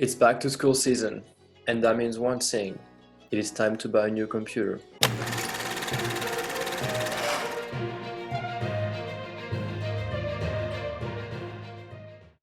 It's back to school season, and that means one thing. It is time to buy a new computer.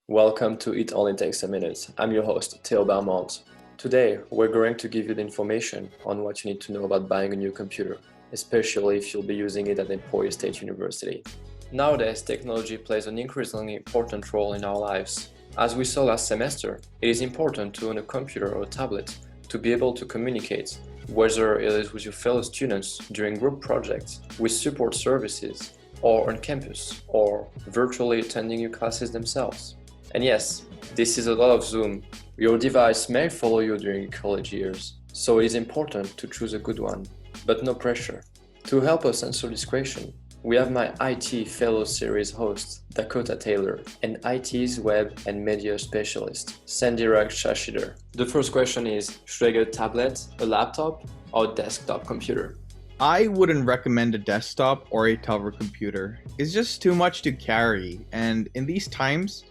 Welcome to It Only Takes a Minute. I'm your host, Theo Belmonte. Today, we're going to give you the information on what you need to know about buying a new computer, especially if you'll be using it at Emporia State University. Nowadays, technology plays an increasingly important role in our lives. As we saw last semester, it is important to own a computer or a tablet to be able to communicate, whether it is with your fellow students during group projects, with support services, or on campus, or virtually attending your classes themselves. And yes, this is a lot of Zoom. Your device may follow you during your college years, so it is important to choose a good one, but no pressure. To help us answer this question, we have my IT Fellow Series host, Dakota Taylor, and IT's web and media specialist, Saandhyarag Sasidhar. The first question is, should I get a tablet, a laptop, or a desktop computer? I wouldn't recommend a desktop or a tower computer. It's just too much to carry, and in these times,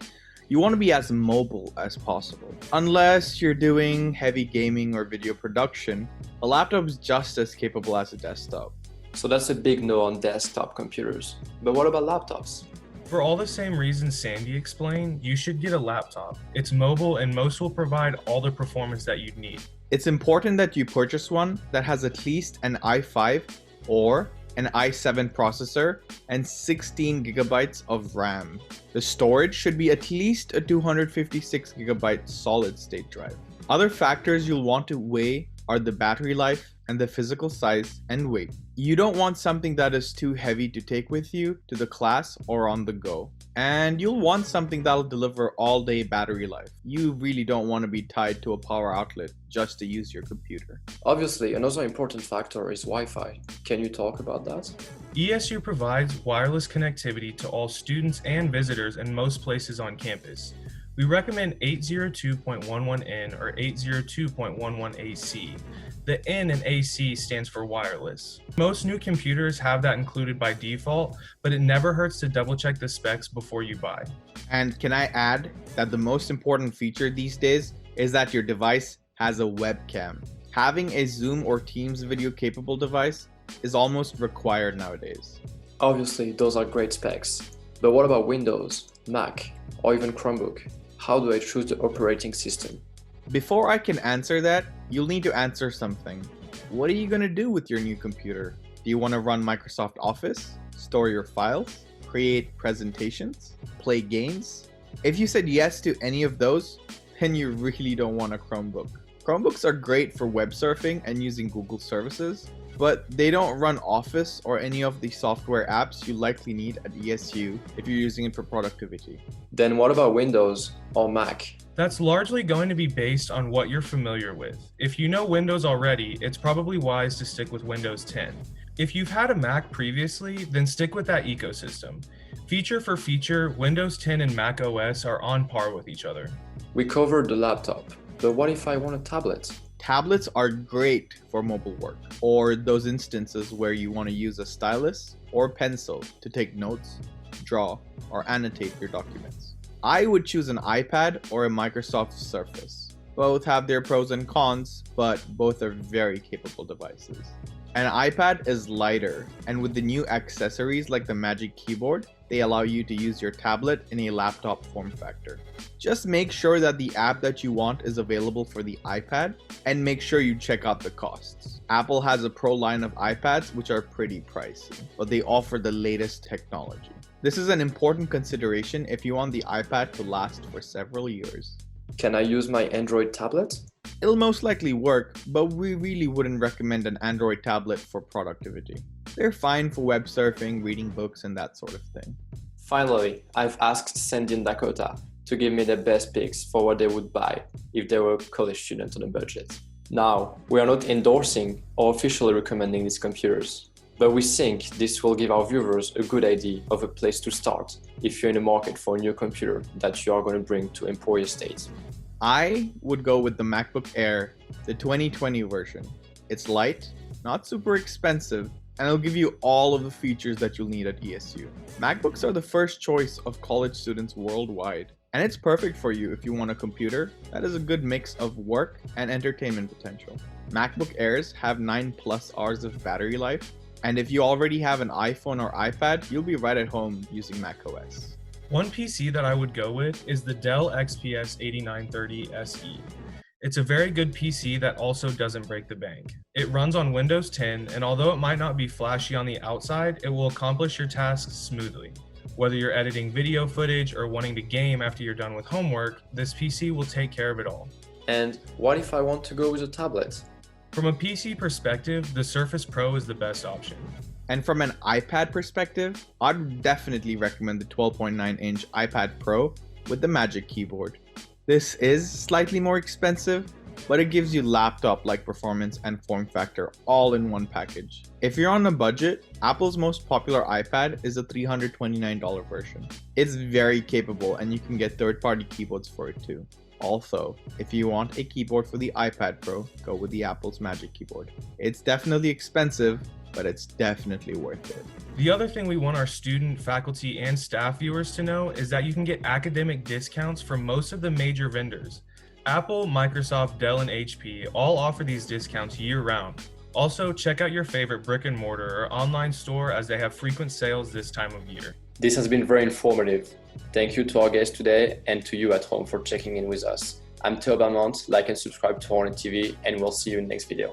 you want to be as mobile as possible. Unless you're doing heavy gaming or video production, a laptop is just as capable as a desktop. So that's a big no on desktop computers. But what about laptops? For all the same reasons Sandy explained, you should get a laptop. It's mobile and most will provide all the performance that you'd need. It's important that you purchase one that has at least an i5 or an i7 processor and 16 gigabytes of RAM. The storage should be at least a 256 gigabyte solid state drive. Other factors you'll want to weigh are the battery life and the physical size and weight. You don't want something that is too heavy to take with you to the class or on the go. And you'll want something that'll deliver all day battery life. You really don't want to be tied to a power outlet just to use your computer. Obviously, another important factor is Wi-Fi. Can you talk about that? ESU provides wireless connectivity to all students and visitors in most places on campus. We recommend 802.11n or 802.11ac. The N in AC stands for wireless. Most new computers have that included by default, but it never hurts to double check the specs before you buy. And can I add that the most important feature these days is that your device has a webcam. Having a Zoom or Teams video capable device is almost required nowadays. Obviously, those are great specs. But what about Windows, Mac, or even Chromebook? How do I choose the operating system? Before I can answer that, you'll need to answer something. What are you going to do with your new computer? Do you want to run Microsoft Office, store your files, create presentations, play games? If you said yes to any of those, then you really don't want a Chromebook. Chromebooks are great for web surfing and using Google services, but they don't run Office or any of the software apps you likely need at ESU if you're using it for productivity. Then what about Windows or Mac? That's largely going to be based on what you're familiar with. If you know Windows already, it's probably wise to stick with Windows 10. If you've had a Mac previously, then stick with that ecosystem. Feature for feature, Windows 10 and Mac OS are on par with each other. We covered the laptop, but what if I want a tablet? Tablets are great for mobile work, or those instances where you want to use a stylus or pencil to take notes, draw, or annotate your documents. I would choose an iPad or a Microsoft Surface. Both have their pros and cons, but both are very capable devices. An iPad is lighter, and with the new accessories like the Magic Keyboard, they allow you to use your tablet in a laptop form factor. Just make sure that the app that you want is available for the iPad, and make sure you check out the costs. Apple has a Pro line of iPads which are pretty pricey, but they offer the latest technology. This is an important consideration if you want the iPad to last for several years. Can I use my Android tablet? It'll most likely work, but we really wouldn't recommend an Android tablet for productivity. They're fine for web surfing, reading books, and that sort of thing. Finally, I've asked Sandy and Dakota to give me their best picks for what they would buy if they were a college student on a budget. Now, we are not endorsing or officially recommending these computers, but we think this will give our viewers a good idea of a place to start if you're in the market for a new computer that you are going to bring to Emporia State. I would go with the MacBook Air, the 2020 version. It's light, not super expensive, and it'll give you all of the features that you'll need at ESU. MacBooks are the first choice of college students worldwide. And it's perfect for you if you want a computer that is a good mix of work and entertainment potential. MacBook Airs have 9+ hours of battery life, and if you already have an iPhone or iPad, you'll be right at home using macOS. One PC that I would go with is the Dell XPS 8930 SE. It's a very good PC that also doesn't break the bank. It runs on Windows 10, and although it might not be flashy on the outside, it will accomplish your tasks smoothly. Whether you're editing video footage or wanting to game after you're done with homework, this PC will take care of it all. And what if I want to go with a tablet? From a PC perspective, the Surface Pro is the best option. And from an iPad perspective, I'd definitely recommend the 12.9-inch iPad Pro with the Magic Keyboard. This is slightly more expensive, but it gives you laptop-like performance and form factor all in one package. If you're on a budget, Apple's most popular iPad is a $329 version. It's very capable and you can get third-party keyboards for it too. Also, if you want a keyboard for the iPad Pro, go with the Apple's Magic Keyboard. It's definitely expensive, but it's definitely worth it. The other thing we want our student, faculty, and staff viewers to know is that you can get academic discounts from most of the major vendors. Apple, Microsoft, Dell, and HP all offer these discounts year-round. Also, check out your favorite brick and mortar or online store as they have frequent sales this time of year. This has been very informative. Thank you to our guest today and to you at home for checking in with us. I'm Theo Belmonte. Like and subscribe to Hornet TV, and we'll see you in the next video.